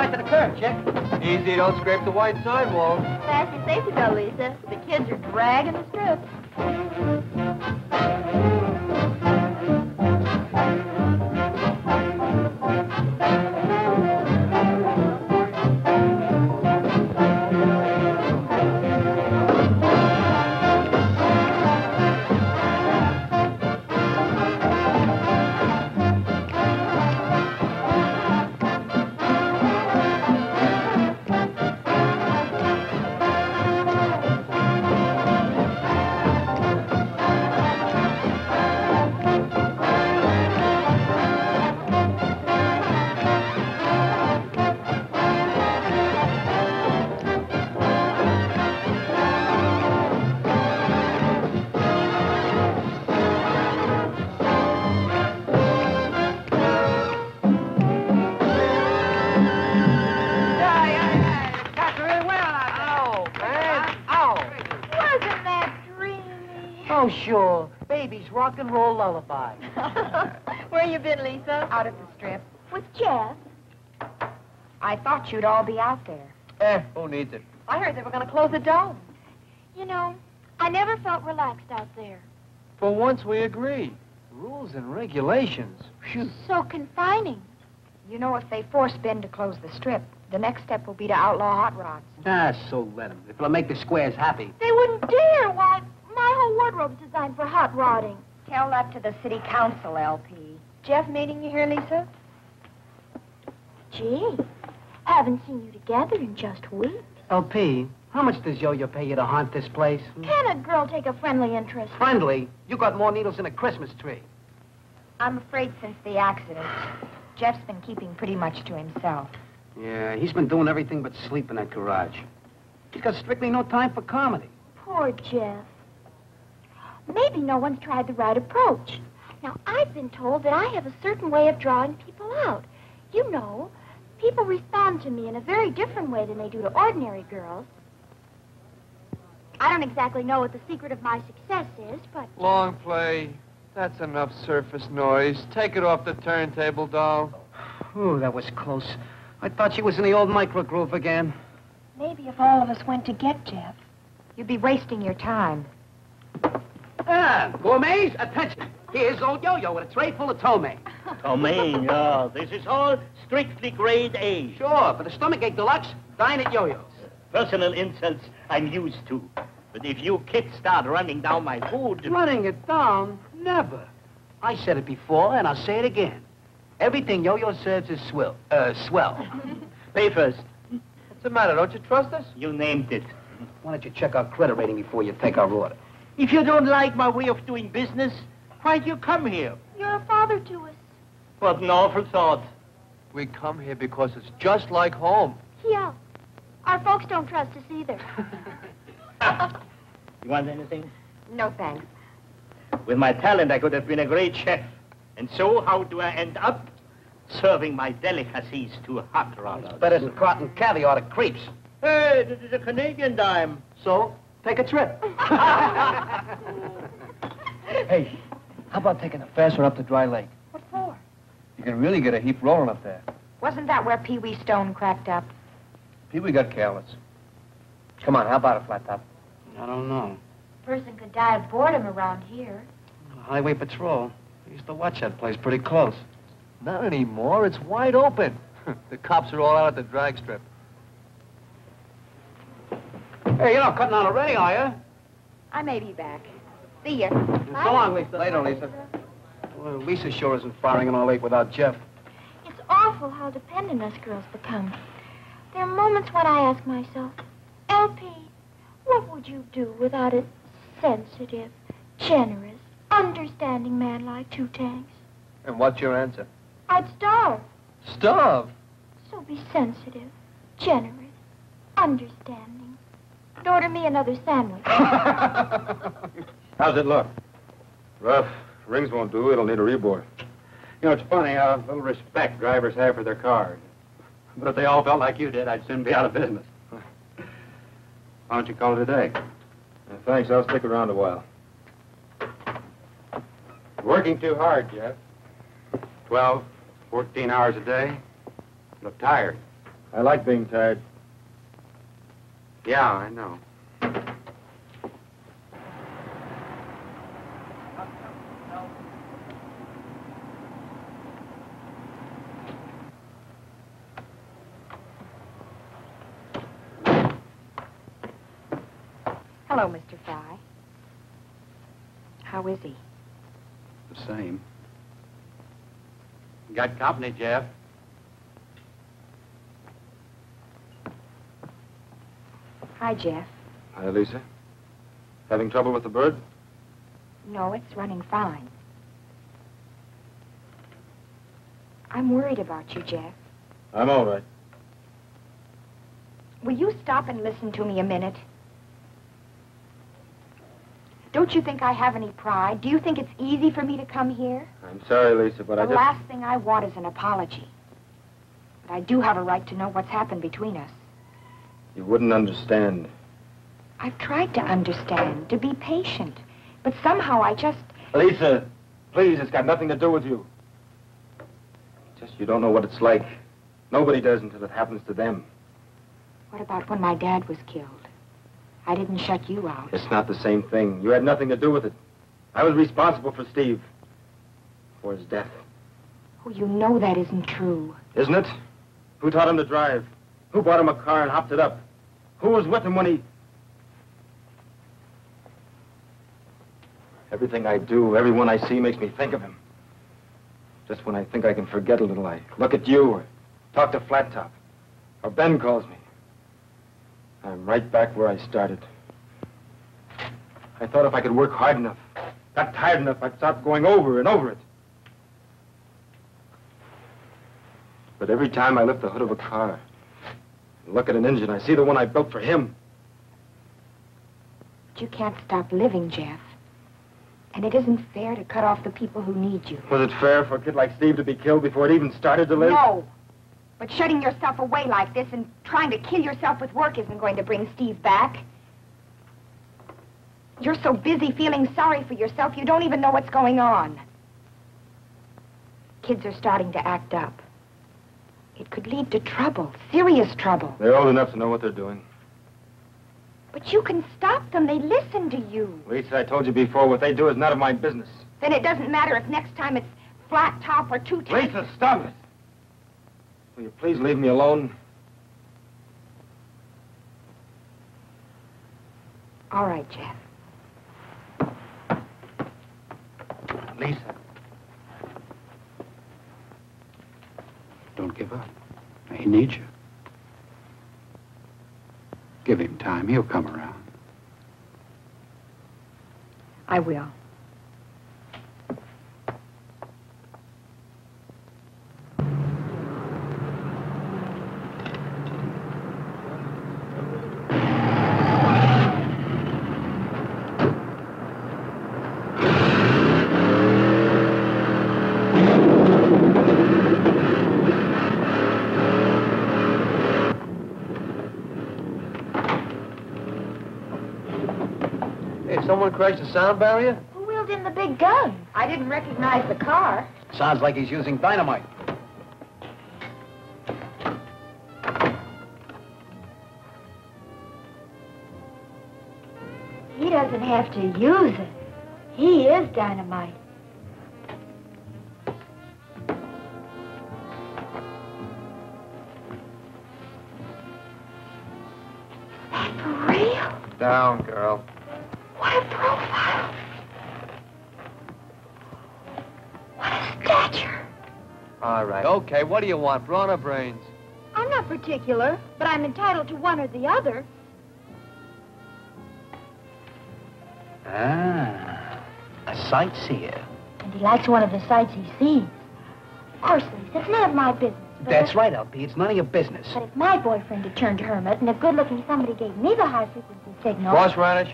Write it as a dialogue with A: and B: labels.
A: right to the curb, chick.
B: Easy, don't scrape the white sidewalk.
C: Fasten your safety belt, Lisa. The kids are dragging the strip.
A: Oh, sure. Baby's rock and roll lullaby.
C: Where you been, Lisa?
D: Out at the strip.
C: With Jeff.
D: I thought you'd all be out there.
B: Who needs it?
C: I heard they were going to close the dome. You know, I never felt relaxed out there.
B: For once we agree. Rules and regulations. Phew.
C: So confining.
D: You know, if they force Ben to close the strip, the next step will be to outlaw hot rods.
A: So let them. If it'll make the squares happy.
C: They wouldn't dare. Why, my whole wardrobe's designed for hot rodding.
D: Tell that to the city council, LP. Jeff meeting you here, Lisa?
C: Gee, haven't seen you together in just weeks.
A: LP, how much does Yo-Yo pay you to haunt this place?
C: Can a girl take a friendly interest?
A: Friendly? You got more needles than a Christmas tree.
D: I'm afraid since the accident, Jeff's been keeping pretty much to himself.
A: Yeah, he's been doing everything but sleep in that garage. He's got strictly no time for comedy.
C: Poor Jeff. Maybe no one's tried the right approach. Now, I've been told that I have a certain way of drawing people out. You know, people respond to me in a very different way than they do to ordinary girls. I don't exactly know what the secret of my success is, but...
B: Long play. That's enough surface noise. Take it off the turntable, doll.
A: Ooh, that was close. I thought she was in the old microgroove again.
D: Maybe if all of us went to get Jeff, you'd be wasting your time.
A: Gourmets, attention. Here's old Yo-Yo with a tray full of ptomaine.
E: Ptomaine, yeah. This is all strictly grade A.
A: Sure, for the stomachache deluxe, dine at Yo-Yo's.
E: Personal insults I'm used to. But if you kids start running down my food...
A: Running it down? Never. I said it before, and I'll say it again. Everything Yo-Yo serves is swell.
E: Pay first.
B: What's the matter? Don't you trust us?
E: You named it.
A: Why don't you check our credit rating before you take our order?
E: If you don't like my way of doing business, why'd you come here?
C: You're a father to us.
E: What an awful thought.
B: We come here because it's just like home.
C: Yeah. Our folks don't trust us either.
E: You want anything?
D: No, thanks.
E: With my talent, I could have been a great chef. And so, how do I end up? Serving my delicacies to hot rodders.
A: Better than cotton caviar to creeps.
E: Hey, this is a Canadian dime.
A: So, take a trip. Hey, how about taking a fast one up to Dry Lake?
D: What for?
B: You can really get a heap rolling up there.
D: Wasn't that where Pee Wee Stone cracked up?
B: Pee-wee got careless. Come on, how about a flat top?
A: I don't know.
C: A person could die of boredom around here.
A: Highway Patrol. I used to watch that place pretty close.
B: Not anymore. It's wide open. The cops are all out at the drag strip.
A: Hey, you're not cutting out already, are you?
D: I may be back. See ya.
A: So long, Lisa.
B: Later, Lisa.
A: Well, Lisa sure isn't firing in all late without Jeff.
C: It's awful how dependent us girls become. There are moments when I ask myself, LP, what would you do without a sensitive, generous, understanding man like Two Tanks?
B: And what's your answer?
C: I'd starve.
B: Starve?
C: So be sensitive, generous, understanding. And order me another sandwich.
F: How's it look? Rough. Rings won't do. It'll need a reboard. You know, it's funny how little respect drivers have for their cars. But if they all felt like you did, I'd soon be out of business. Why don't you call it a day? Thanks. I'll stick around a while. Working too hard, Jeff. 12, 14 hours a day. Look tired. I like being tired. Yeah, I know.
D: Hello, Mr. Fry. How is he?
F: The same. Got company, Jeff.
D: Hi, Jeff.
F: Hi, Lisa. Having trouble with the bird?
D: No, it's running fine. I'm worried about you, Jeff.
F: I'm all right.
D: Will you stop and listen to me a minute? Don't you think I have any pride? Do you think it's easy for me to come here?
F: I'm sorry, Lisa, but
D: The last thing I want is an apology. But I do have a right to know what's happened between us.
F: You wouldn't understand.
D: I've tried to understand, to be patient. But somehow I just...
F: Lisa, please, it's got nothing to do with you. Just you don't know what it's like. Nobody does until it happens to them.
D: What about when my dad was killed? I didn't shut you out.
F: It's not the same thing. You had nothing to do with it. I was responsible for Steve. For his death.
D: Oh, you know that isn't true.
F: Isn't it? Who taught him to drive? Who bought him a car and hopped it up? Who was with him when he... Everything I do, everyone I see makes me think of him. Just when I think I can forget a little, I look at you or talk to Flat Top. Or Ben calls me. I'm right back where I started. I thought if I could work hard enough, got tired enough, I'd stop going over and over it. But every time I lift the hood of a car and look at an engine, I see the one I built for him.
D: But you can't stop living, Jeff. And it isn't fair to cut off the people who need you.
F: Was it fair for a kid like Steve to be killed before it even started to live?
D: No. But shutting yourself away like this and trying to kill yourself with work isn't going to bring Steve back. You're so busy feeling sorry for yourself, you don't even know what's going on. Kids are starting to act up. It could lead to trouble, serious trouble.
F: They're old enough to know what they're doing.
D: But you can stop them. They listen to you.
F: Lisa, I told you before, what they do is none of my business.
D: Then it doesn't matter if next time it's flat top or two tight.
F: Lisa, stop it! Will you please leave me alone?
D: All right, Jeff.
A: Lisa. Don't give up. He needs you. Give him time. He'll come around.
D: I will.
B: Someone crashed the sound barrier?
C: Who wheeled in the big gun?
D: I didn't recognize the car.
A: Sounds like he's using dynamite.
C: He doesn't have to use it. He is dynamite. That for real?
B: Down, girl.
C: What a profile. What a stature.
B: All right. Okay, what do you want, brawn or brains?
C: I'm not particular, but I'm entitled to one or the other.
A: Ah, a sightseer.
C: And he likes one of the sights he sees. Of course, Lisa, it's none of my business. But
A: That's
C: if,
A: right, LP. It's none of your business.
C: But if my boyfriend had turned hermit and a good-looking somebody gave me the high-frequency signal...
B: Horseradish?